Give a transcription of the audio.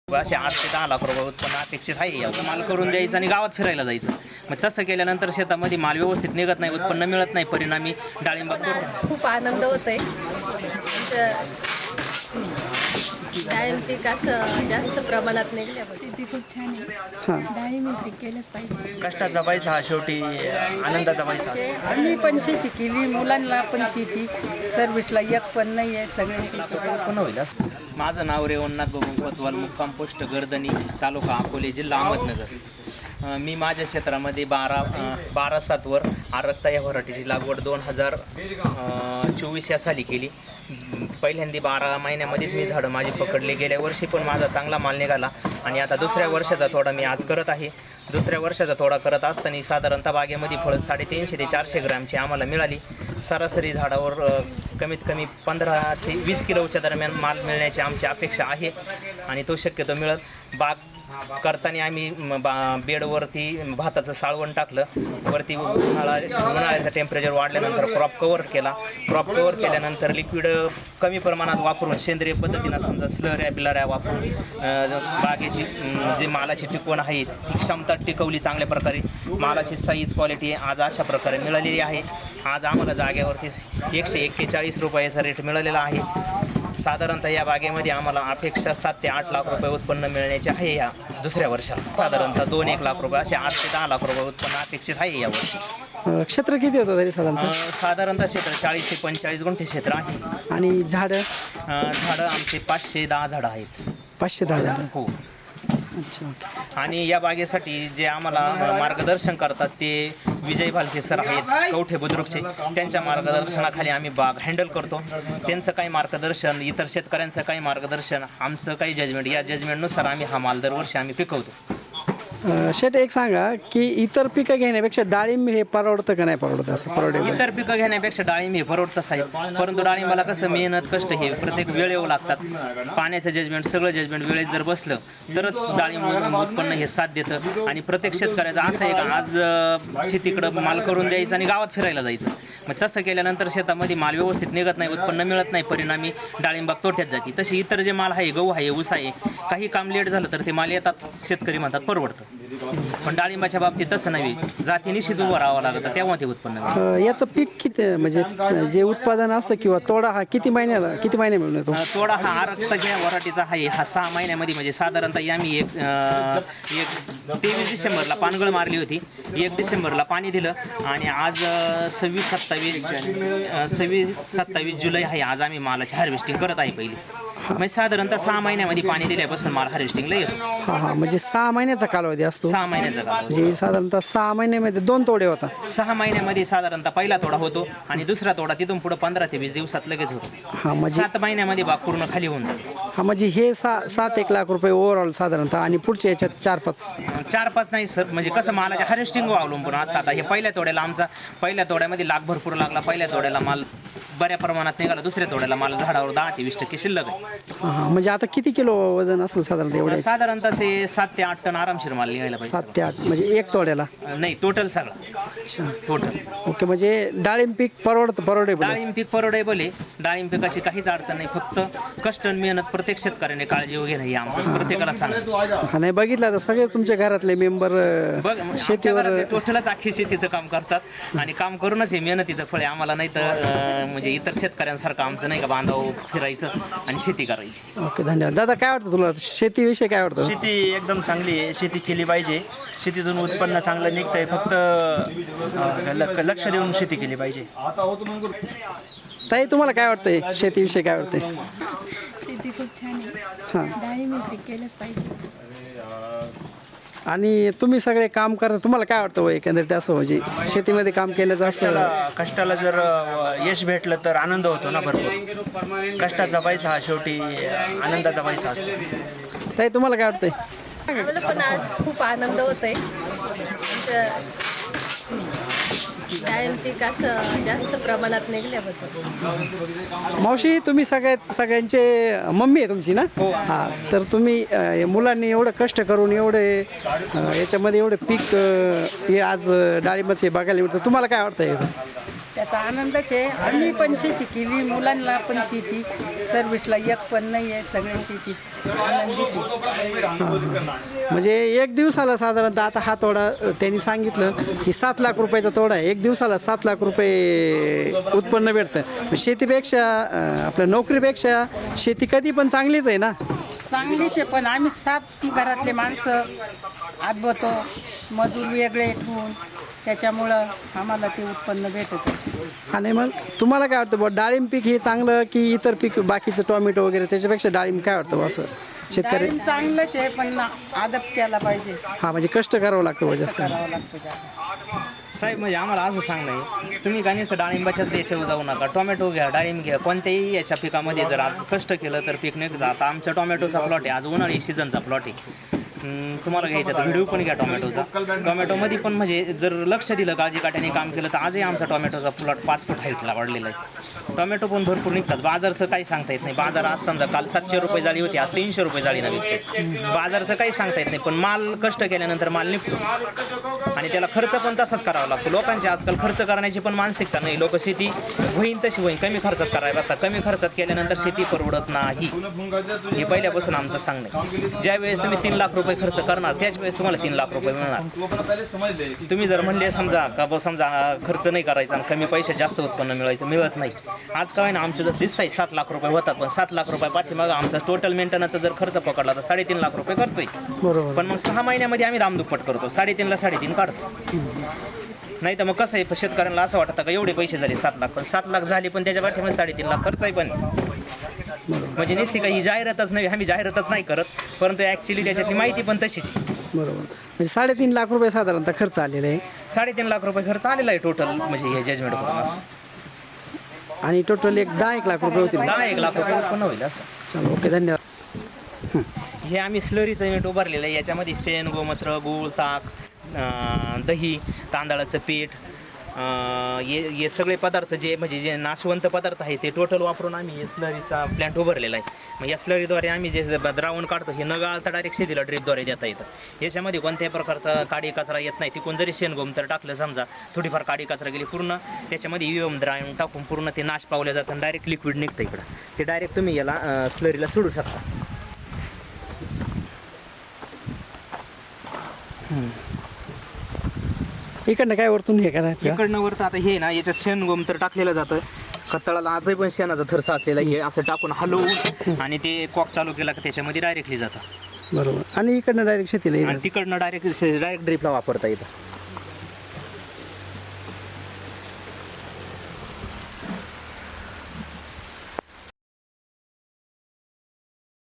असे 8 ते 10 लाख रुपये उत्पन्न अपेक्षित आहे. माल करून द्यायचं आणि गावात फिरायला जायचं. मग तसं केल्यानंतर शेतामध्ये माल व्यवस्थित निघत नाही, उत्पन्न मिळत नाही, परिणामी डाळिंबात खूप आनंद होतोय. डाळिंब पीक असं जास्त प्रमाणात निघल्यामुळे शेती खूप छान आहे. डाळिंब पीक केलंच पाहिजे. कष्टाचा पैसा हा शेवटी आनंदाचा पैसा असतो. आम्ही पण शेती केली, मुलांना पण शेती, सर्व्हिसला एक पण नाही आहे, सगळे शेती पण होईल. माझं नाव रेवणनाथ बबन कोतवाल, मुक्काम पोस्ट गर्दनी, तालुका अकोले, जिल्हा अहमदनगर. मी माझ्या क्षेत्रामध्ये 12/7 आरक्ता या व्हरायटीची लागवड 2024 या साली केली. पहिल्यांदा 12 महिन्यामध्येच मी झाडं माझी पकडले. गेल्या वर्षी पण माझा चांगला माल निघाला आणि आता दुसऱ्या वर्षाचा थोडा मी आज करत आहे. दुसऱ्या वर्षाचा थोडा करत असताना साधारणतः बागेमध्ये फळं 350 ते 400 ग्रॅमची आम्हाला मिळाली. सरासरी झाडावर कमीत कमी 15 ते 20 किलोच्या दरम्यान माल मिळण्याची आमची अपेक्षा आहे आणि तो शक्यतो मिळत. बाग करताना आम्ही बेडवरती भाताचं साळवण टाकलं. वरती उन्हाळ्याचं टेम्परेचर वाढल्यानंतर क्रॉप कव्हर केला. क्रॉप कव्हर केल्यानंतर लिक्विड कमी प्रमाणात वापरून सेंद्रिय पद्धतीनं समजा स्लऱ्या बिलऱ्या वापरून बागेची जी मालाची टिकवण आहे ती क्षमता टिकवली चांगल्या प्रकारे. मालाची साईज क्वालिटी आज अशा प्रकारे मिळालेली आहे. आज आम्हाला जागेवरती 141 रुपयाचा रेट मिळालेला आहे. साधारणतः या बागेमध्ये आम्हाला अपेक्षा 7 ते 8 लाख रुपये उत्पन्न मिळण्याचे आहे. या दुसऱ्या वर्षात साधारणतः 2-1 लाख रुपये असे 8 ते 10 लाख रुपये उत्पन्न अपेक्षित आहे या वर्षी. क्षेत्र किती होतं तरी साधारणतः क्षेत्र 40 ते 45 गुंठे क्षेत्र आहे. आणि झाडं आमचे 510 झाडं आहेत. 510 झाडं. हो. अच्छा, ओके. आणि या बागेसाठी जे आम्हाला मार्गदर्शन करतात ते विजय भालके सर आहेत, कवठे बुद्रुकचे. त्यांच्या मार्गदर्शनाखाली आम्ही बाग हँडल करतो. त्यांचं काही मार्गदर्शन, इतर शेतकऱ्यांचं काही मार्गदर्शन, आमचं काही जजमेंट, या जजमेंटनुसार आम्ही हा माल दरवर्षी आम्ही पिकवतो. शेट एक सांगा की इतर पिकं घेण्यापेक्षा डाळिंब हे परवडतं का नाही परवडतं? असं परवडेल. इतर पिकं घेण्यापेक्षा डाळिंब हे परवडतं साहेब, परंतु डाळिंबाला कसं मेहनत कष्ट हे प्रत्येक वेळेवर लागतात. पाण्याचं जजमेंट सगळं जजमेंट वेळेत जर बसलं तरच डाळिंब उत्पन्न हे साथ देतं. आणि प्रत्येक शेतकऱ्याचं असं आहे का आज शेतीकडं माल करून द्यायचं आणि गावात फिरायला जायचं. मग तसं केल्यानंतर शेतामध्ये माल व्यवस्थित निघत नाही, उत्पन्न मिळत नाही, परिणामी डाळिंबाग तोट्यात जाते. तसे इतर जे माल आहे, गहू आहे, ऊस आहे, काही काम लेट झालं तर ते माल येतात, शेतकरी म्हणतात परवडतं. पण डाळिंबाच्या बाबतीत तसं नाही, जातीनिशीच उभं राहावं लागतं तेव्हा ते उत्पन्न मिळतं. याचं पीक किती म्हणजे जे उत्पादन असतं किंवा तोडा हा किती महिने मिळून येतो? तोडा हा आरक्ता ज्या व्हरायटीचा आहे हा 6 महिन्यामध्ये, म्हणजे साधारणतः आम्ही एक 23 डिसेंबरला पानगळ मारली होती, 1 डिसेंबरला पाणी दिलं आणि आज 26-27 जुलै आहे. आज आम्ही मालाची हार्वेस्टिंग करत आहे पहिली. म्हणजे साधारणतः 6 महिन्यामध्ये पाणी दिल्यापासून माल हार्वेस्टिंगला येतो. हा, म्हणजे 6 महिन्याचा कालावधी असतो. 6 महिन्याचा कालावधी. म्हणजे साधारणतः 6 महिन्यामध्ये 2 तोडे होता. 6 महिन्यामध्ये साधारणतः पहिला तोडा होतो आणि दुसरा तोडा तिथून पुढे 15 ते 20 दिवसात लगेच होतो. हा, म्हणजे 7 महिन्यामध्ये बाग पूर्ण खाली होऊन जातो. हा, म्हणजे हे 7-1 लाख रुपये ओव्हरऑल साधारणतः आणि पुढच्या याच्यात 4-5 नाही सर, म्हणजे कसं मालाच्या हार्वेस्टिंग अवलंबून असतात. आता हे पहिल्या तोड्यामध्ये लाख भरपूर लागला, पहिल्या तोड्याला माल बऱ्या प्रमाणात निघाला, दुसऱ्या तोड्याला माल झाडावर 10 ते 20% शिल्लक आहे. हा, म्हणजे आता किती किलो वजन असेल साधारणतः एवढं? साधारणतः 7 ते 8 टन आरामशीर माल निघायला पाहिजे. 7 ते 8 म्हणजे एक तोड्याला? नाही, टोटल सगळं. अच्छा, टोटल. ओके. म्हणजे डाळिंब पीक परवडेबल. डाळिंब पीक परवडेबल आहे. डाळिंब पिकाची काहीच अडचण नाही, फक्त कष्ट आणि मेहनत प्रत्येक शेतकऱ्याने काळजी वगैरे हे आमचं प्रत्येकाला सांगतो. हा, नाही बघितलं तर सगळे तुमच्या घरातले मेंबर शेतीवर टोटलच अख्खी शेतीचं काम करतात आणि काम करूनच हे मेहनतीचं फळ आहे. आम्हाला नाही तर म्हणजे इतर शेतकऱ्यांसारखं आमचं नाही का बांधाव फिरायचं आणि शेती करायची. ओके, धन्यवाद. दादा काय वाटतं तुला शेतीविषयी काय वाटतं? शेती एकदम चांगली आहे, शेती केली पाहिजे. शेतीतून उत्पन्न चांगलं निघतंय, फक्त लक्ष देऊन शेती केली पाहिजे. ताई तुम्हाला काय वाटतंय शेतीविषयी काय वाटतंय? शेती खूप छान हां. आहे. डाळिंब पीक केलंच पाहिजे. आणि तुम्ही सगळे काम करता, तुम्हाला काय वाटतं एकंदरीत असं म्हणजे शेतीमध्ये काम केल्याचं असं? कष्टाला जर यश भेटलं तर आनंद होतो ना भरपूर. कष्टाचा पैसा हा शेवटी आनंदाचा पैसा असतो. ताई तुम्हाला काय वाटतंय? आम्हाला पण आज खूप आनंद होतोय. डाळिंब पीक असं जास्त प्रमाणात निघल्याबद्दल. मावशी तुम्ही सगळ्यांचे मम्मी आहे तुमची ना? हां, तर तुम्ही मुलांनी एवढं कष्ट करून एवढे याच्यामध्ये एवढे पीक हे आज डाळिंबाचे बघायला मिळतं, तुम्हाला काय वाटतं? त्याचा आनंदच आहे. आम्ही पण शेती केली, मुलांना पण शेती, सर्व्हिसला एक पण नाही आहे, सगळे शेती आनंदित आहे. म्हणजे एक दिवसाला साधारणतः आता हा तोडा त्यांनी सांगितलं की 7 लाख रुपयाचा तोडा आहे. एक दिवसाला 7 लाख रुपये उत्पन्न भेटतं. शेतीपेक्षा आपल्या नोकरीपेक्षा शेती कधी पण चांगलीच आहे ना. चांगलीच आहे, पण आम्ही 7 घरातले माणसं आदबतो, मजूर वेगळे ठेवून, त्याच्यामुळं आम्हाला ते उत्पन्न भेटत आहे. आणि मग तुम्हाला काय वाटतं बुवा, डाळिंब पीक हे चांगलं की इतर पीक बाकीचं टोमॅटो वगैरे त्याच्यापेक्षा डाळिंब काय वाटतं बुवा असं शेतकरी? डाळिंब चांगलंच आहे, पण आदत केला पाहिजे, हां, म्हणजे कष्ट करावं लागतं बुवा जास्त. करावं लागतं जास्त. साहेब म्हणजे आम्हाला असं सांगणं आहे, तुम्ही का नुसतं डाळिंबाच्याच याच्यावर जाऊ नका, टोमॅटो घ्या, डाळिंब घ्या, कोणत्याही याच्या पिकामध्ये जर आज कष्ट केलं तर पीक निघतं. आता आमच्या टोमॅटोचा प्लॉट आहे, आज उन्हाळी सीझनचा प्लॉट आहे. तुम्हाला घ्यायचा तर व्हिडिओ पण घ्या टोमॅटोचा. टोमॅटोमध्ये पण म्हणजे जर लक्ष दिलं, काळजी काट्याने काम केलं तर आजही आमचा टोमॅटोचा प्लॉट 5 फूट हाईटला वाढलेला आहे. टोमॅटो पण भरपूर निघतात. बाजारचं काही सांगता येत नाही. बाजार आज समजा काल 700 रुपये जाळी होती, आज 300 रुपये जाळीनं विकते. बाजारचं काही सांगता येत नाही, पण माल कष्ट केल्यानंतर माल निघतो आणि त्याला खर्च पण तसाच करावा लागतो. लोकांची आजकाल खर्च करण्याची पण मानसिकता नाही. लोक शेती होईन तशी होईन, कमी खर्चात करायला लागतात. कमी खर्चात केल्यानंतर शेती परवडत नाही, हे पहिल्यापासून आमचं सांगणं आहे. ज्या वेळेस तुम्ही 3 लाख रुपये खर्च करणार त्याच वेळेस तुम्हाला 3 लाख रुपये मिळणार. तुम्ही जर म्हणले समजा का समजा खर्च नाही करायचा आणि कमी पैसे जास्त उत्पन्न मिळत नाही. आज काय ना आमचं जर दिसतंय 7 लाख रुपये होतात, पण 7 लाख रुपये पाठीमागं आमचा टोटल मेंटेनन्सचा जर खर्च पकडला तर 3.5 लाख रुपये खर्च आहे. बरोबर. पण मग 6 महिन्यामध्ये आम्ही दामदुप्पट करतो. 3.5 ला 3.5 काढतो. नाही तर मग कसं आहे, शेतकऱ्यांना असं वाटतं का एवढे पैसे झाले 7 लाख, पण 7 लाख झाले पण त्याच्या पाठीमागे 3.5 लाख खर्च आहे. पण म्हणजे नुसती काही जाहिरातच नाही, आम्ही जाहिरातच नाही करत, परंतु ॲक्च्युली त्याच्यातली माहिती पण तशीच आहे. बरोबर. म्हणजे 3.5 लाख रुपये साधारणतः खर्च आलेला आहे. 3.5 लाख रुपये खर्च आलेला आहे टोटल, म्हणजे हे जजमेंट करून असं. आणि टोटल 10-1 लाख रुपये होतील. 10-1 लाख रुपये उत्पन्न होईल असं. चलो, ओके, धन्यवाद. हे आम्ही स्लरीचं युनिट उभारलेलं आहे. याच्यामध्ये शेण, गोमूत्र, गूळ, ताक, दही, तांदळाचं पीठ, हे सगळे पदार्थ जे म्हणजे जे नाशवंत पदार्थ आहे ते टोटल वापरून आम्ही स्लरीचा प्लॅन्ट उभारलेला आहे. मग या स्लरीद्वारे आम्ही जे द्रावण काढतो हे न गाळता डायरेक्ट शेतीला ड्रिपद्वारे देता येतं. याच्यामध्ये कोणत्याही प्रकारचा काडी कचरा येत नाही. तिकून जरी शेण गोमूत्र टाकलं समजा, थोडीफार काडी कचरा गेली, पूर्ण त्याच्यामध्ये EVM द्रावण टाकून पूर्ण ते नाश पावलं जातं आणि डायरेक्ट लिक्विड निघतं इकडं. ते डायरेक्ट तुम्ही याला स्लरीला सोडू शकता. इकडनं काय वरतून हे करायचं? इकडनं वरतं आता हे ना याच्यात शेण गोमूत्र टाकलेलं जातं. खताळाला आजही पण शेणाचा थरसा असलेला हे असं टाकून हलवून आणि ते कॉक चालू केला की त्याच्यामध्ये डायरेक्टली जातं. बरोबर. आणि इकडनं डायरेक्ट शेतीला येईल. आणि तिकडनं डायरेक्ट ड्रिपला वापरता येतं.